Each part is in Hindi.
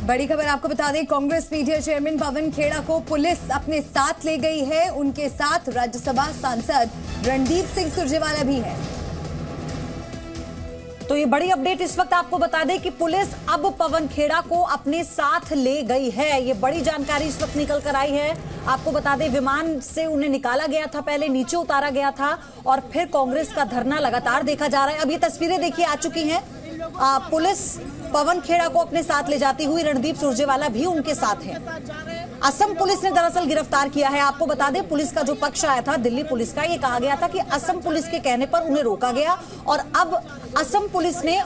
बड़ी खबर आपको बता दें, कांग्रेस मीडिया चेयरमैन पवन खेड़ा को पुलिस अपने साथ ले गई है। उनके साथ राज्यसभा सांसद रणदीप सिंह सुरजेवाला भी है। तो ये बड़ी अपडेट इस वक्त आपको बता दें कि पुलिस अब पवन खेड़ा को अपने साथ ले गई है। ये बड़ी जानकारी इस वक्त निकल कर आई है। आपको बता दें, विमान से उन्हें निकाला गया था, पहले नीचे उतारा गया था और फिर कांग्रेस का धरना लगातार देखा जा रहा है। अब ये तस्वीरें देखिए आ चुकी हैं। पुलिस पवन खेड़ा को अपने साथ ले जाती हुई, रणदीप सुरजेवाला भी उनके साथ है। असम पुलिस ने दरअसल गिरफ्तार किया है। आपको बता दें, पुलिस का जो पक्ष आया था, दिल्ली पुलिस का, ये कहा गया था कि असम पुलिस के कहने पर उन्हें रोका गया और अब असम पुलिस ने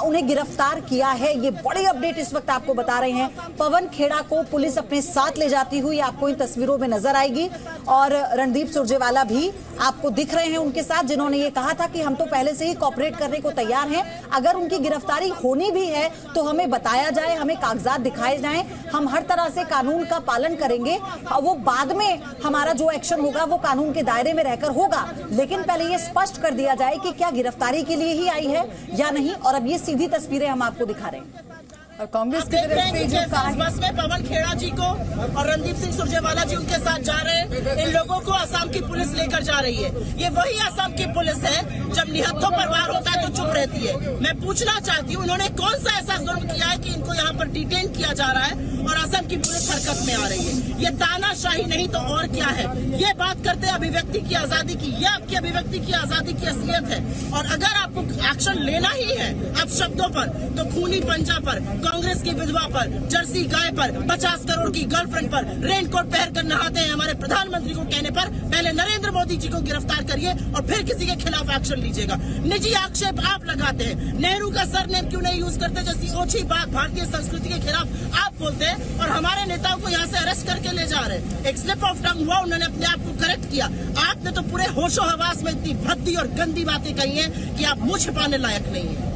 उन्हें गिरफ्तार किया है। ये बड़ी अपडेट इस वक्त आपको बता रहे हैं। पवन खेड़ा को पुलिस अपने साथ ले जाती हुई आपको इन तस्वीरों में नजर आएगी और रणदीप सुरजेवाला भी आपको दिख रहे हैं उनके साथ, जिन्होंने ये कहा था कि हम तो पहले से ही कोऑपरेट करने को तैयार हैं। अगर उनकी गिरफ्तारी होनी भी है तो हमें बताया जाए, हमें कागजात दिखाए जाएं, हम हर तरह से कानून का पालन करेंगे। वो बाद में हमारा जो एक्शन होगा वो कानून के दायरे में रहकर होगा, लेकिन पहले ये स्पष्ट कर दिया जाए कि क्या गिरफ्तारी के लिए ही आई है या नहीं। और अब ये सीधी तस्वीरें हम आपको दिखा रहे हैं। और कांग्रेस की तरफ से जो बस में पवन खेड़ा जी को और रणदीप सिंह सुरजेवाला जी उनके साथ जा रहे हैं। इन लोगों को असम की पुलिस लेकर जा रही है। ये वही असम की पुलिस है जब निहत्थों पर वार होता है तो चुप रहती है। मैं पूछना चाहती हूँ, उन्होंने कौन सा ऐसा जुर्म किया है कि इनको यहाँ पर डिटेन किया जा रहा है और असम की पुलिस हरकत में आ रही है। ये तानाशाही नहीं तो और क्या है। ये बात करते हैं अभिव्यक्ति की आजादी की, ये आपकी अभिव्यक्ति की आजादी की असलियत है। और अगर आपको एक्शन लेना ही है अब शब्दों पर, तो खूनी पंजा पर, कांग्रेस की विधवा पर, जर्सी गाय पर, 50 करोड़ की गर्लफ्रेंड पर रेनकोट पहनकर नहाते हैं हमारे प्रधानमंत्री को कहने पर पहले नरेंद्र मोदी जी को गिरफ्तार करिए और फिर किसी के खिलाफ एक्शन लीजिएगा। निजी आक्षेप आप लगाते हैं। नेहरू का सरनेम क्यों नहीं यूज करते, जैसी ओछी बात भारतीय संस्कृति के खिलाफ आप बोलते हैं और हमारे नेताओं को यहाँ से अरेस्ट करके ले जा रहे हैं। एक स्लिप ऑफ टंग हुआ, उन्होंने अपने आप को करेक्ट किया। आपने तो पूरे होशो हवास में इतनी भद्दी और गंदी बातें कही हैं कि आप मुंह छिपाने लायक नहीं है।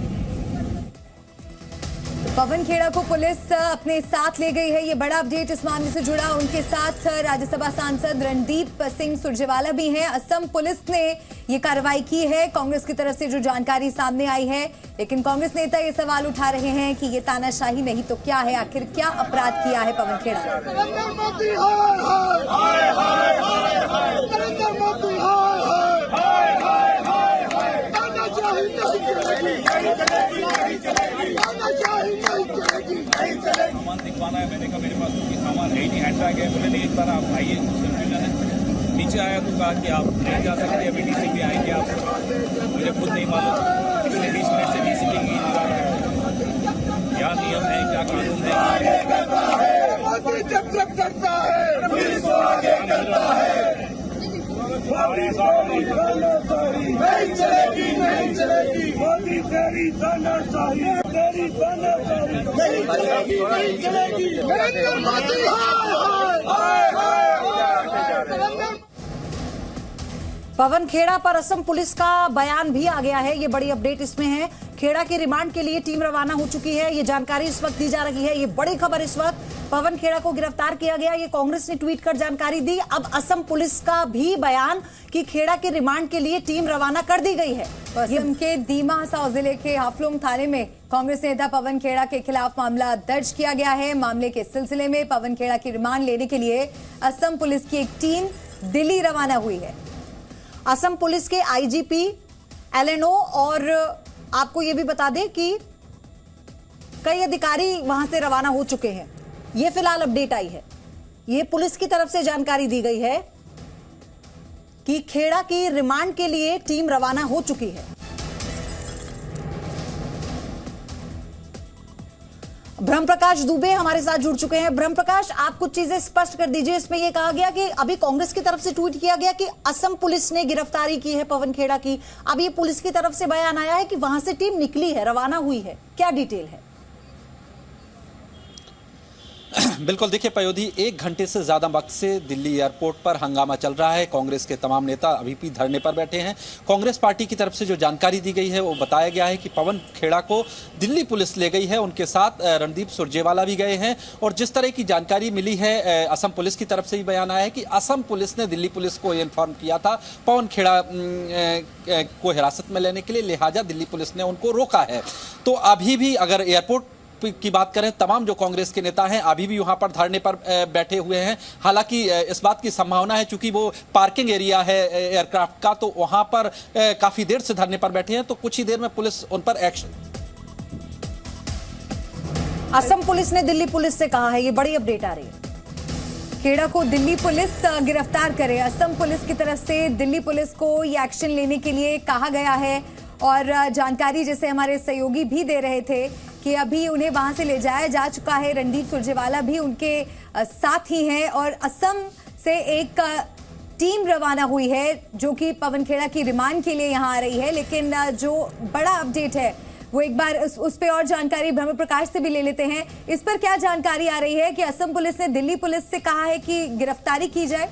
पवन खेड़ा को पुलिस अपने साथ ले गई है। ये बड़ा अपडेट इस मामले से जुड़ा। उनके साथ राज्यसभा सांसद रणदीप सिंह सुरजेवाला भी हैं। असम पुलिस ने ये कार्रवाई की है, कांग्रेस की तरफ से जो जानकारी सामने आई है। लेकिन कांग्रेस नेता ये सवाल उठा रहे हैं कि ये तानाशाही नहीं तो क्या है, आखिर क्या अपराध किया है पवन खेड़ा। सामान दिखवाना है। मैंने कहा मेरे पास कोई सामान है ही नहीं, हैंडबैग है। तो मैंने एक बार आप आइए, कंफ्यूजन है। नीचे आया तो कहा कि आप नहीं जा सकते, अभी डीसीपी आएंगे। आप मुझे खुद नहीं मालूम, पिछले 20 मिनट से डीसीपी की इंतजार है। क्या नियम है, क्या कानून है। नहीं चलेगी, नहीं चलेगी मोदी तेरी तानाशाही, तेरी तानाशाही नहीं चलेगी, नहीं चलेगी। नरेंद्र मोदी हाय हाय। पवन खेड़ा पर असम पुलिस का बयान भी आ गया है। ये बड़ी अपडेट इसमें है। खेड़ा के रिमांड के लिए टीम रवाना हो चुकी है, ये जानकारी इस वक्त दी जा रही है। ये बड़ी खबर इस वक्त, पवन खेड़ा को गिरफ्तार किया गया, ये कांग्रेस ने ट्वीट कर जानकारी दी। अब असम पुलिस का भी बयान कि खेड़ा के रिमांड के लिए टीम रवाना कर दी गई है। असम के दीमा हसाओ जिले के हाफलोंग थाने में कांग्रेस नेता पवन खेड़ा के खिलाफ मामला दर्ज किया गया है। मामले के सिलसिले में पवन खेड़ा की रिमांड लेने के लिए असम पुलिस की एक टीम दिल्ली रवाना हुई है। असम पुलिस के आईजीपी एलएनओ और आपको ये भी बता दें कि कई अधिकारी वहां से रवाना हो चुके हैं। ये फिलहाल अपडेट आई है। ये पुलिस की तरफ से जानकारी दी गई है कि खेड़ा की रिमांड के लिए टीम रवाना हो चुकी है। ब्रह्मप्रकाश दुबे हमारे साथ जुड़ चुके हैं। ब्रह्मप्रकाश, आप कुछ चीजें स्पष्ट कर दीजिए। इसमें यह कहा गया कि अभी कांग्रेस की तरफ से ट्वीट किया गया कि असम पुलिस ने गिरफ्तारी की है पवन खेड़ा की। अब ये पुलिस की तरफ से बयान आया है कि वहां से टीम निकली है, रवाना हुई है। क्या डिटेल है? बिल्कुल, देखिए पयोधी, 1 घंटे से ज़्यादा वक्त से दिल्ली एयरपोर्ट पर हंगामा चल रहा है। कांग्रेस के तमाम नेता अभी भी धरने पर बैठे हैं। कांग्रेस पार्टी की तरफ से जो जानकारी दी गई है वो बताया गया है कि पवन खेड़ा को दिल्ली पुलिस ले गई है, उनके साथ रणदीप सुरजेवाला भी गए हैं। और जिस तरह की जानकारी मिली है, असम पुलिस की तरफ से ही बयान आया है कि असम पुलिस ने दिल्ली पुलिस को इन्फॉर्म किया था पवन खेड़ा को हिरासत में लेने के लिए, लिहाजा दिल्ली पुलिस ने उनको रोका है। तो अभी भी अगर एयरपोर्ट की बात करें, तमाम जो कांग्रेस के नेता हैं अभी भी वहां पर धरने पर बैठे हुए हैं। हालांकि इस बात की संभावना है, चूंकि वो पार्किंग एरिया है एयरक्राफ्ट का, तो वहां पर काफी देर से धरने पर बैठे हैं, तो कुछ ही देर में पुलिस उन पर एक्शन। असम पुलिस ने दिल्ली पुलिस से कहा है, ये बड़ी अपडेट आ रही है। खेड़ा को दिल्ली पुलिस गिरफ्तार करे। असम पुलिस की तरफ से दिल्ली पुलिस को ये एक्शन लेने के लिए कहा गया है और जानकारी जैसे हमारे सहयोगी भी दे रहे थे कि अभी उन्हें वहां से ले जाया जा चुका है। रणदीप सुरजेवाला भी उनके साथ ही हैं और असम से एक टीम रवाना हुई है जो कि पवन खेड़ा की रिमांड के लिए यहां आ रही है। लेकिन जो बड़ा अपडेट है वो एक बार उस पे और जानकारी ब्रह्म प्रकाश से भी ले लेते हैं। इस पर क्या जानकारी आ रही है कि असम पुलिस ने दिल्ली पुलिस से कहा है कि गिरफ्तारी की जाए?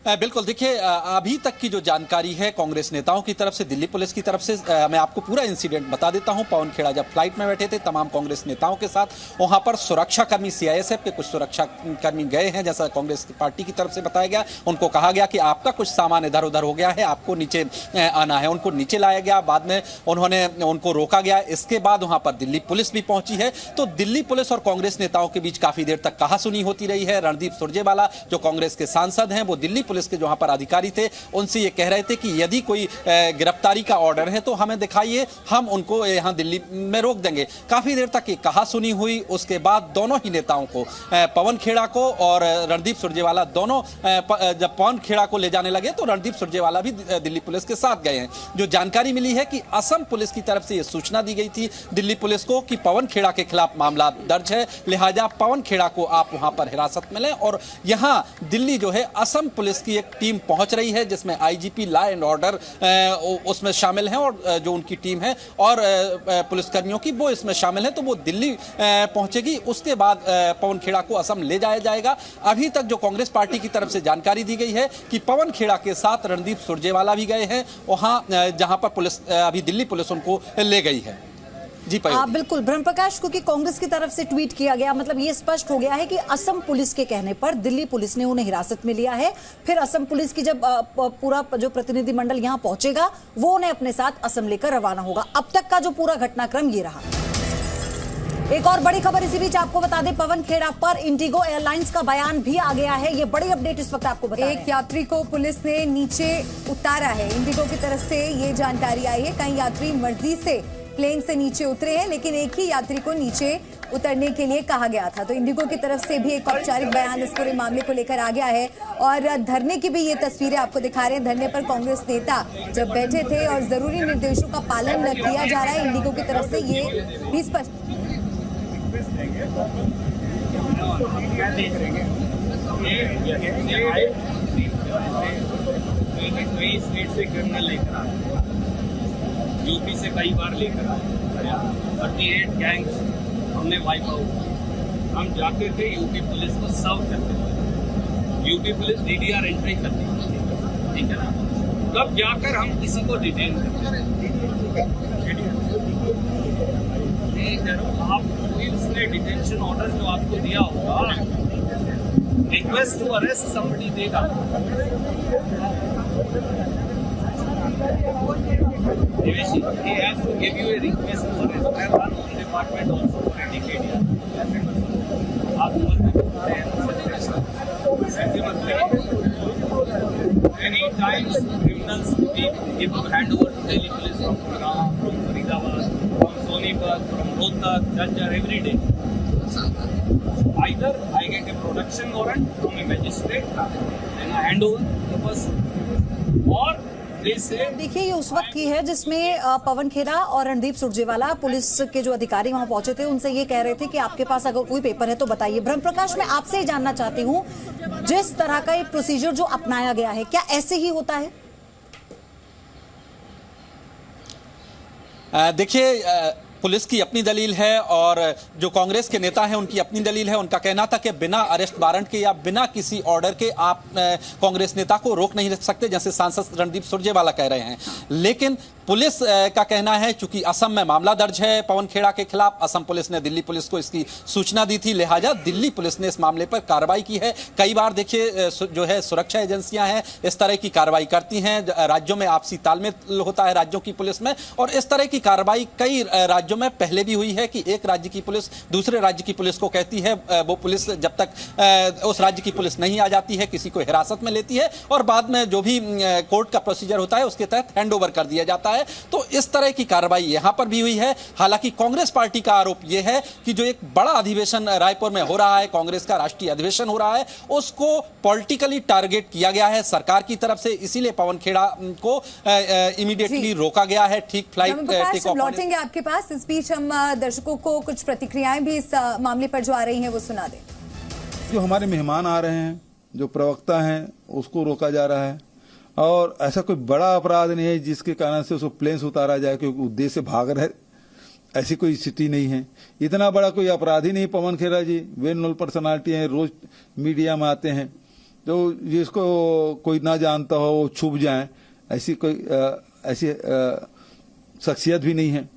बिल्कुल, देखिए अभी तक की जो जानकारी है कांग्रेस नेताओं की तरफ से, दिल्ली पुलिस की तरफ से, मैं आपको पूरा इंसिडेंट बता देता हूं। पवन खेड़ा जब फ्लाइट में बैठे थे तमाम कांग्रेस नेताओं के साथ, वहां पर सुरक्षाकर्मी सीआईएसएफ के कुछ सुरक्षाकर्मी गए हैं, जैसा कांग्रेस की पार्टी की तरफ से बताया गया। उनको कहा गया कि आपका कुछ सामान इधर उधर हो गया है, आपको नीचे आना है। उनको नीचे लाया गया, बाद में उनको रोका गया। इसके बाद वहां पर दिल्ली पुलिस भी पहुंची है। तो दिल्ली पुलिस और कांग्रेस नेताओं के बीच काफी देर तक कहासुनी होती रही है। रणदीप सुरजेवाला जो कांग्रेस के सांसद हैं, वो दिल्ली पुलिस के जो वहां पर अधिकारी थे उनसे ये कह रहे थे कि यदि कोई गिरफ्तारी का ऑर्डर है तो हमें दिखाइए, हम उनको यहां दिल्ली में रोक देंगे। काफी देर तक ये कहासुनी हुई। उसके बाद दोनों ही नेताओं को, पवन खेड़ा को और रणदीप सुरजेवाला, दोनों जब पवन खेड़ा को ले जाने लगे तो रणदीप सुरजेवाला भी दिल्ली पुलिस के साथ गए हैं। जो जानकारी मिली है कि असम पुलिस की तरफ से यह सूचना दी गई थी दिल्ली पुलिस को कि पवन खेड़ा के खिलाफ मामला दर्ज है, लिहाजा पवन खेड़ा को आप वहां पर हिरासत में लें। और यहां दिल्ली जो है असम पुलिस की एक टीम पहुंच रही है जिसमें आईजीपी लॉ एंड ऑर्डर उसमें शामिल हैं और जो उनकी टीम है और पुलिसकर्मियों की वो इसमें शामिल है। तो वो दिल्ली पहुंचेगी। उसके बाद पवन खेड़ा को असम ले जाया जाएगा। अभी तक जो कांग्रेस पार्टी की तरफ से जानकारी दी गई है कि पवन खेड़ा के साथ रणदीप सुरजेवाला भी गए हैं वहां, जहां पर पुलिस अभी दिल्ली पुलिस उनको ले गई है। जी बिल्कुल ब्रह्म प्रकाश, क्योंकि कांग्रेस की तरफ से ट्वीट किया गया, मतलब ये स्पष्ट हो गया है कि असम पुलिस के कहने पर दिल्ली पुलिस ने उन्हें हिरासत में लिया है। फिर असम पुलिस की जब पूरा जो प्रतिनिधिमंडल यहां पहुंचेगा वो उन्हें अपने साथ असम लेकर रवाना होगा। अब तक का जो पूरा घटनाक्रम ये रहा। एक और बड़ी खबर इसी बीच आपको बता दें, पवन खेड़ा पर इंडिगो एयरलाइंस का बयान भी आ गया है। ये बड़ी अपडेट इस वक्त आपको बता रहे हैं। एक यात्री को पुलिस ने नीचे उतारा है। इंडिगो की तरफ से ये जानकारी आई है। कई यात्री मर्जी से प्लेन से नीचे उतरे हैं, लेकिन एक ही यात्री को नीचे उतरने के लिए कहा गया था। तो इंडिगो की तरफ से भी एक औपचारिक बयान इस पूरे मामले को लेकर आ गया है। और धरने की भी ये तस्वीरें आपको दिखा रहे हैं। धरने पर कांग्रेस नेता जब बैठे थे और जरूरी निर्देशों का पालन न किया जा रहा है इंडिगो की तरफ से, ये भी स्पष्ट। यूपी से कई बार लेकर आया, 38 गैंग्स हमने वाइप आउट। हम जाते थे यूपी पुलिस को सर्व करते थे, यूपी पुलिस डीडीआर एंट्री करती थी, ठीक है ना। तब जाकर हम किसी को डिटेन करते आप पुलिस ने डिटेंशन ऑर्डर जो आपको दिया होगा, रिक्वेस्ट टू अरेस्ट समबडी देगा। He has to give you a request for his own department also for indicating. आप many times criminals give hand over to Delhi police from Gurgaon, from Faridabad, from Sonipat, from Rohtak, Jajjar every day. Either I get a production warrant from a magistrate and I hand over the person, or देखिए ये उस वक्त की है जिसमें पवन खेड़ा और रणदीप सुरजेवाला पुलिस के जो अधिकारी वहां पहुंचे थे उनसे ये कह रहे थे कि आपके पास अगर कोई पेपर है तो बताइए। ब्रह्म प्रकाश, मैं आपसे ही जानना चाहती हूँ, जिस तरह का ये प्रोसीजर जो अपनाया गया है, क्या ऐसे ही होता है? देखिए पुलिस की अपनी दलील है और जो कांग्रेस के नेता हैं उनकी अपनी दलील है। उनका कहना था कि बिना अरेस्ट वारंट के या बिना किसी ऑर्डर के आप कांग्रेस नेता को रोक नहीं सकते, जैसे सांसद रणदीप सुरजेवाला कह रहे हैं। लेकिन पुलिस का कहना है चूंकि असम में मामला दर्ज है पवन खेड़ा के खिलाफ, असम पुलिस ने दिल्ली पुलिस को इसकी सूचना दी थी, लिहाजा दिल्ली पुलिस ने इस मामले पर कार्रवाई की है। कई बार देखिए जो है सुरक्षा एजेंसियां हैं इस तरह की कार्रवाई करती हैं, राज्यों में आपसी तालमेल होता है राज्यों की पुलिस में, और इस तरह की कार्रवाई कई राज्यों में पहले भी हुई है कि एक राज्य की पुलिस दूसरे राज्य की पुलिस को कहती है, वो पुलिस जब तक उस राज्य की पुलिस नहीं आ जाती है किसी को हिरासत में लेती है और बाद में जो भी कोर्ट का प्रोसीजर होता है उसके तहत हैंडओवर कर दिया जाता है। तो इस तरह की कार्रवाई यहां पर भी हुई है। हालांकि कांग्रेस पार्टी का आरोप यह है कि जो एक बड़ा अधिवेशन रायपुर में हो रहा है, कांग्रेस का राष्ट्रीय अधिवेशन हो रहा है, उसको पॉलिटिकली टारगेट किया गया है सरकार की तरफ से, इसीलिए पवन खेड़ा को इमीडिएटली रोका गया है। ठीक फ्लाइट टेक ऑफ लौटेंगे आपके पास। इस बीच हम दर्शकों को कुछ प्रतिक्रियाएं भी इस मामले पर जो आ रही हैं वो सुना दें। जो हमारे मेहमान आ रहे हैं, जो प्रवक्ता हैं, उसको रोका जा रहा है और ऐसा कोई बड़ा अपराध नहीं है जिसके कारण से उसको प्लेन से उतारा जाए क्योंकि उद्देश्य भाग रहे, ऐसी कोई स्थिति नहीं है। इतना बड़ा कोई अपराधी नहीं पवन खेड़ा जी, वेल नोन पर्सनालिटी हैं, रोज मीडिया में आते हैं, जो जिसको कोई ना जानता हो वो छुप जाए, ऐसी कोई ऐसी शख्सियत भी नहीं है।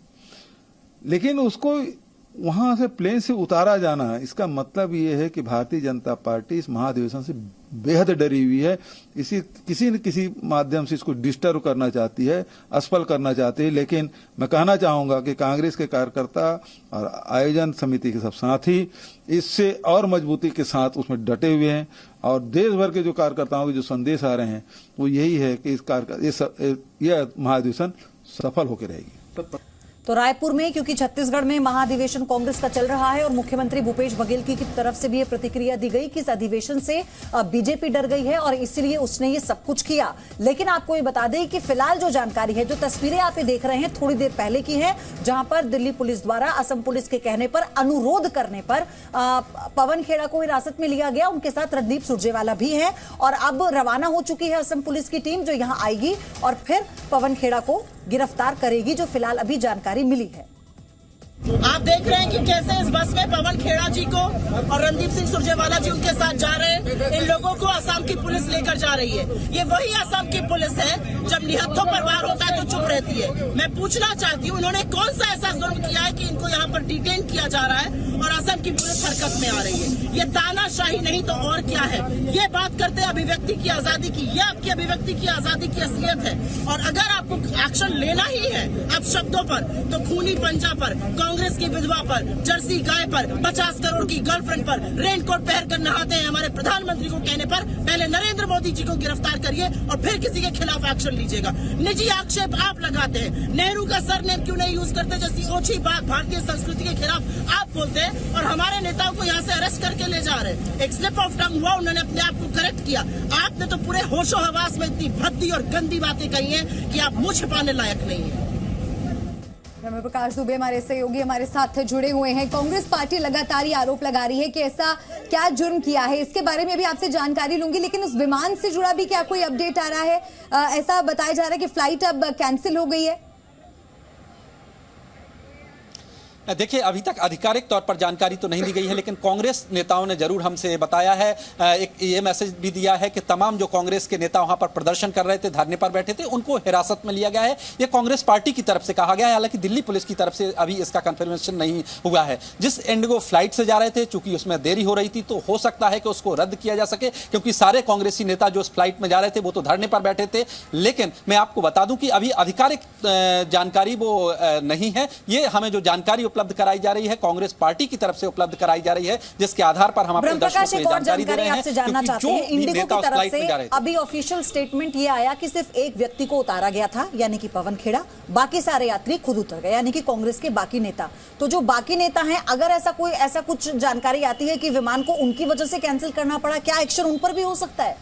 लेकिन उसको वहां से प्लेन से उतारा जाना, इसका मतलब ये है कि भारतीय जनता पार्टी इस महाधिवेशन से बेहद डरी हुई है। किसी न किसी माध्यम से इसको डिस्टर्ब करना चाहती है, असफल करना चाहती है। लेकिन मैं कहना चाहूंगा कि कांग्रेस के कार्यकर्ता और आयोजन समिति के सब साथी इससे और मजबूती के साथ उसमें डटे हुए हैं और देश भर के जो कार्यकर्ताओं के जो संदेश आ रहे हैं वो यही है कि यह महाधिवेशन सफल होकर रहेगी। तो रायपुर में क्योंकि छत्तीसगढ़ में महाधिवेशन कांग्रेस का चल रहा है और मुख्यमंत्री भूपेश बघेल की तरफ से भी ये प्रतिक्रिया दी गई कि इस अधिवेशन से बीजेपी डर गई है और इसलिए उसने ये सब कुछ किया। लेकिन आपको ये बता दें कि फिलहाल जो जानकारी है, जो तस्वीरें आप देख रहे हैं थोड़ी देर पहले की है, जहां पर दिल्ली पुलिस द्वारा असम पुलिस के कहने पर, अनुरोध करने पर पवन खेड़ा को हिरासत में लिया गया। उनके साथ रणदीप सुरजेवाला भी है और अब रवाना हो चुकी है असम पुलिस की टीम, जो यहाँ आएगी और फिर पवन खेड़ा को गिरफ्तार करेगी, जो फिलहाल अभी जानकारी मिली है। आप देख रहे हैं कि कैसे इस बस में पवन खेड़ा जी को और रणदीप सिंह सुरजेवाला जी उनके साथ जा रहे हैं। इन लोगों को असम की पुलिस लेकर जा रही है। ये वही असम की पुलिस है जब निहत्थों पर वार होता है तो चुप रहती है। मैं पूछना चाहती हूँ उन्होंने कौन सा ऐसा जुर्म किया है कि इनको यहाँ पर डिटेन किया जा रहा है और असम की पुलिस हरकत में आ रही है। ये तानाशाही नहीं तो और क्या है। ये बात करते हैं अभिव्यक्ति की आजादी की, ये आपकी अभिव्यक्ति की आजादी की असलियत है। और अगर आपको एक्शन लेना ही है अब शब्दों पर, तो खूनी पंजा पर, कांग्रेस की विधवा पर, जर्सी गाय पर, 50 करोड़ की गर्लफ्रेंड पर रेनकोट पहनकर नहाते हैं हमारे प्रधानमंत्री को कहने पर पहले नरेंद्र मोदी जी को गिरफ्तार करिए और फिर किसी के खिलाफ एक्शन लीजिएगा। निजी आक्षेप आप लगाते हैं, नेहरू का सरनेम क्यों नहीं यूज करते जैसी ओछी बात भारतीय संस्कृति के खिलाफ आप बोलते हैं और हमारे नेताओं को यहाँ से अरेस्ट करके ले जा रहे हैं। एक स्लिप ऑफ टंग हुआ, उन्होंने अपने आप को करेक्ट किया। आपने तो पूरे होशो हवास में इतनी भद्दी और गंदी बातें कही हैं कि आप मुंह छिपाने लायक नहीं है। प्रकाश दुबे हमारे सहयोगी हमारे साथ जुड़े हुए हैं। कांग्रेस पार्टी लगातार ये आरोप लगा रही है कि ऐसा क्या जुर्म किया है, इसके बारे में भी आपसे जानकारी लूंगी। लेकिन उस विमान से जुड़ा भी क्या कोई अपडेट आ रहा है? ऐसा बताया जा रहा है कि फ्लाइट अब कैंसिल हो गई है। देखिए अभी तक आधिकारिक तौर पर जानकारी तो नहीं दी गई है, लेकिन कांग्रेस नेताओं ने जरूर हमसे बताया है, एक ये मैसेज भी दिया है कि तमाम जो कांग्रेस के नेता वहां पर प्रदर्शन कर रहे थे, धरने पर बैठे थे, उनको हिरासत में लिया गया है। ये कांग्रेस पार्टी की तरफ से कहा गया है, हालांकि दिल्ली पुलिस की तरफ से अभी इसका कंफर्मेशन नहीं हुआ है। जिस इंडिगो फ्लाइट से जा रहे थे, चूंकि उसमें देरी हो रही थी, तो हो सकता है कि उसको रद्द किया जा सके, क्योंकि सारे कांग्रेसी नेता जो उस फ्लाइट में जा रहे थे वो तो धरने पर बैठे थे। लेकिन मैं आपको बता दूं कि अभी आधिकारिक जानकारी वो नहीं है। ये हमें जो जानकारी उपलब्ध कराई जा रही है कांग्रेस पार्टी की तरफ से उपलब्ध कराई जा रही है, जिसके आधार पर हम अपने दर्शकों को जानकारी दे रहे हैं। आपसे जानना चाहते हैं, इंडिगो की तरफ से अभी ऑफिशियल स्टेटमेंट ये आया कि सिर्फ एक व्यक्ति को उतारा गया था, यानी कि पवन खेड़ा, बाकी सारे यात्री खुद उतर गए, यानी कि कांग्रेस के बाकी नेता। तो जो बाकी नेता हैं, अगर ऐसा कुछ जानकारी आती है कि विमान को उनकी वजह से कैंसिल करना पड़ा, क्या एक्शन उन पर भी हो सकता है?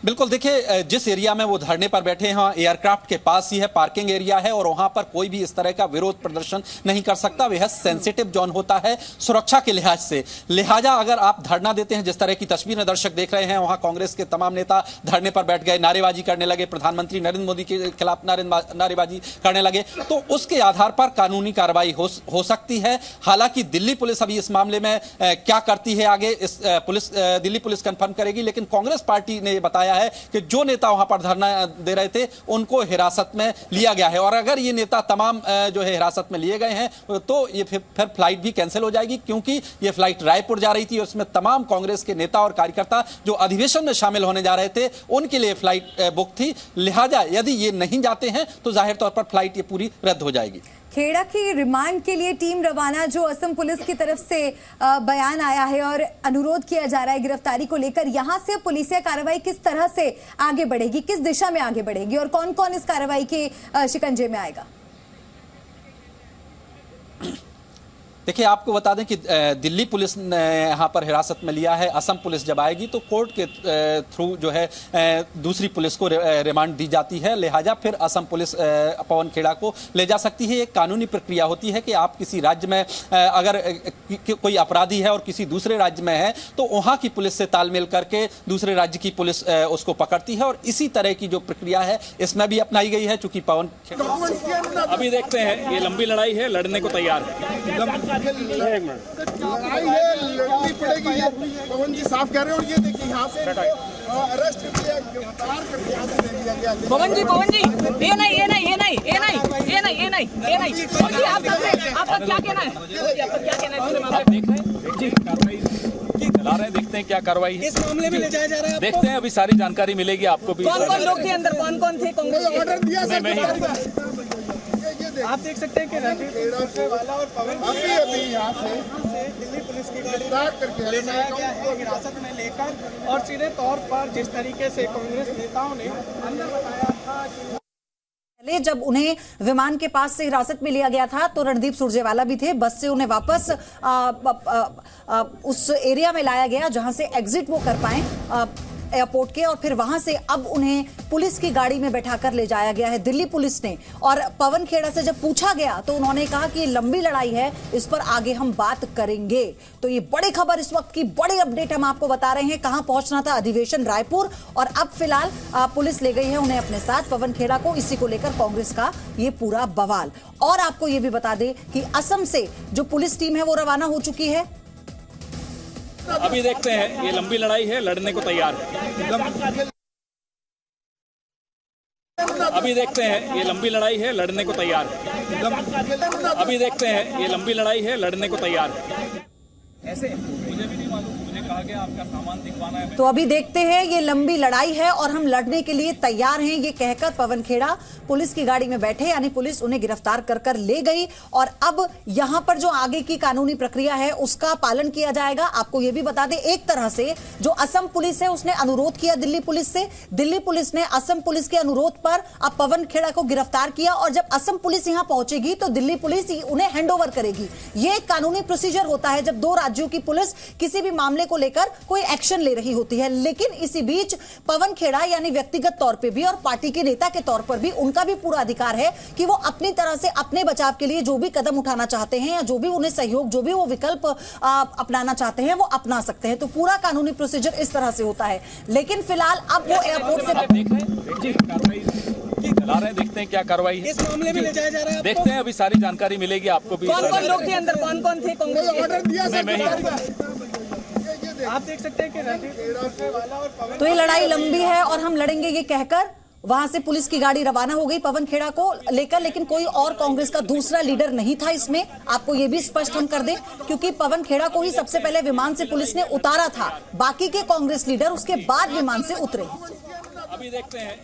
बिल्कुल, देखिए जिस एरिया में वो धरने पर बैठे हैं एयरक्राफ्ट के पास ही है, पार्किंग एरिया है और वहां पर कोई भी इस तरह का विरोध प्रदर्शन नहीं कर सकता। वह सेंसिटिव जोन होता है सुरक्षा के लिहाज से। लिहाजा अगर आप धरना देते हैं, जिस तरह की तस्वीरें दर्शक देख रहे हैं, वहां कांग्रेस के तमाम नेता धरने पर बैठ गए, नारेबाजी करने लगे, प्रधानमंत्री नरेंद्र मोदी के खिलाफ नारेबाजी करने लगे, तो उसके आधार पर कानूनी कार्रवाई हो सकती है। हालांकि दिल्ली पुलिस अभी इस मामले में क्या करती है आगे, दिल्ली पुलिस कंफर्म करेगी। लेकिन कांग्रेस पार्टी ने बताया आया है कि जो नेता वहां पर धरना दे रहे थे उनको हिरासत में लिया गया है, और अगर ये नेता तमाम जो है हिरासत में लिए गए हैं तो ये फिर फ्लाइट भी कैंसिल हो जाएगी, क्योंकि ये फ्लाइट रायपुर जा रही थी और उसमें तमाम कांग्रेस के नेता और कार्यकर्ता जो अधिवेशन में शामिल होने जा रहे थे उनके लिए फ्लाइट बुक थी। लिहाजा यदि ये नहीं जाते हैं तो जाहिर तौर पर फ्लाइट ये पूरी रद्द हो जाएगी। खेड़ा की रिमांड के लिए टीम रवाना, जो असम पुलिस की तरफ से बयान आया है और अनुरोध किया जा रहा है गिरफ्तारी को लेकर, यहां से पुलिसिया कार्रवाई किस तरह से आगे बढ़ेगी, किस दिशा में आगे बढ़ेगी और कौन कौन इस कार्रवाई के शिकंजे में आएगा? देखिए, आपको बता दें कि दिल्ली पुलिस ने यहाँ पर हिरासत में लिया है। असम पुलिस जब आएगी तो कोर्ट के थ्रू जो है दूसरी पुलिस को रिमांड दी जाती है। लिहाजा फिर असम पुलिस पवन खेड़ा को ले जा सकती है। एक कानूनी प्रक्रिया होती है कि आप किसी राज्य में अगर कोई अपराधी है और किसी दूसरे राज्य में है तो वहाँ की पुलिस से तालमेल करके दूसरे राज्य की पुलिस उसको पकड़ती है, और इसी तरह की जो प्रक्रिया है इसमें भी अपनाई गई है। चूंकि पवन खेड़ा अभी देखते हैं, ये लंबी लड़ाई है, लड़ने को तैयार है। लड़ाई है, लड़नी पड़ेगी। ये पवन जी साफ कह रहे हो। ये देखिए यहाँ से अरेस्ट किया, गिरफ्तार करके यहाँ से दे दिया गया। पवन जी ये नहीं पवन जी आपका क्या कहना है? आप देख रहे हैं जी, कार्रवाई चला रहे हैं, देखते हैं क्या कार्रवाई है। इस मामले में ले जाया जा रहा है। देखते हैं, अभी सारी जानकारी मिलेगी आपको भी। कौन कौन लोग थे अंदर, कौन कौन थे कांग्रेस के? ऑर्डर दिया आप देख सकते हैं कि रणदीप सुरजेवाला और पवन अभी यहाँ से दिल्ली पुलिस की गाड़ी करके ले जाया गया है हिरासत में लेकर, और सीधे तौर पर जिस तरीके से कांग्रेस नेताओं ने अंदर बताया था कि पहले जब उन्हें विमान के पास से हिरासत में लिया गया था तो रणदीप सुरजेवाला भी थे। बस से उन्हें वापस उस एरिया में लाया गया जहां से एग्जिट वो कर पाए एयरपोर्ट के, और फिर वहां से अब उन्हें पुलिस की गाड़ी में बैठाकर ले जाया गया है दिल्ली पुलिस ने। और पवन खेड़ा से जब पूछा गया तो उन्होंने कहा कि ये लंबी लड़ाई है, इस पर आगे हम बात करेंगे। तो ये बड़ी खबर, इस वक्त की बड़ी अपडेट हम आपको बता रहे हैं। कहां पहुंचना था अधिवेशन रायपुर, और अब फिलहाल पुलिस ले गई है उन्हें अपने साथ, पवन खेड़ा को। इसी को लेकर कांग्रेस का ये पूरा बवाल। और आपको ये भी बता दें कि असम से जो पुलिस टीम है वो रवाना हो चुकी है। अभी देखते हैं, ये लंबी लड़ाई है, लड़ने को तैयार है। अभी देखते हैं, ये लंबी लड़ाई है, लड़ने को तैयार है। अभी देखते हैं, ये लंबी लड़ाई है, लड़ने को तैयार है। ऐसे मुझे भी नहीं मालूम, मुझे कहा गया आपका सामान दिखवाना है। तो अभी देखते हैं, ये लंबी लड़ाई है और हम लड़ने के लिए तैयार हैं, ये कहकर पवन खेड़ा पुलिस की गाड़ी में बैठे, यानी पुलिस उन्हें गिरफ्तार कर ले गई। और अब यहां पर जो आगे की कानूनी प्रक्रिया है उसका पालन किया जाएगा। आपको यह भी बता दें, एक तरह से जो असम पुलिस है उसने अनुरोध किया दिल्ली पुलिस से, दिल्ली पुलिस ने असम पुलिस के अनुरोध पर अब पवन खेड़ा को गिरफ्तार किया, और जब असम पुलिस यहां पहुंचेगी तो दिल्ली पुलिस उन्हें हैंडओवर करेगी। ये एक कानूनी प्रोसीजर होता है जब दो राज्यों की पुलिस किसी भी मामले को लेकर कोई एक्शन ले रही होती है। लेकिन इसी बीच पवन खेड़ा यानी व्यक्तिगत तौर पे भी और पार्टी के नेता के तौर पर भी उनका भी पूरा अधिकार है कि वो अपनी तरह से अपने बचाव के लिए जो भी कदम उठाना चाहते हैं या जो भी उन्हें सहयोग, जो भी वो विकल्प अपनाना चाहते हैं वो अपना सकते हैं। तो पूरा कानूनी प्रोसीजर इस तरह से होता है। लेकिन फिलहाल अब वो एयरपोर्ट से देख रहे हैं, कार्रवाई चला रहे हैं, देखते हैं क्या कार्रवाई है। इस मामले में ले जाया जा रहा है। देखते हैं, अभी सारी जानकारी मिलेगी आपको भी। कौन कौन लोग थे अंदर, कौन कौन थे कांग्रेस के? ऑर्डर दिया आप देख सकते हैं कि रणदीप सुरजेवाला और पवन, तो ये लड़ाई लंबी है और हम लड़ेंगे, ये कहकर वहां से पुलिस की गाड़ी रवाना हो गई पवन खेड़ा को लेकर। लेकिन कोई और कांग्रेस का दूसरा लीडर नहीं था इसमें, आपको ये भी स्पष्ट हम कर दें, क्योंकि पवन खेड़ा को ही सबसे पहले विमान से पुलिस ने उतारा था। बाकी के कांग्रेस लीडर उसके बाद विमान से उतरे। अभी देखते हैं।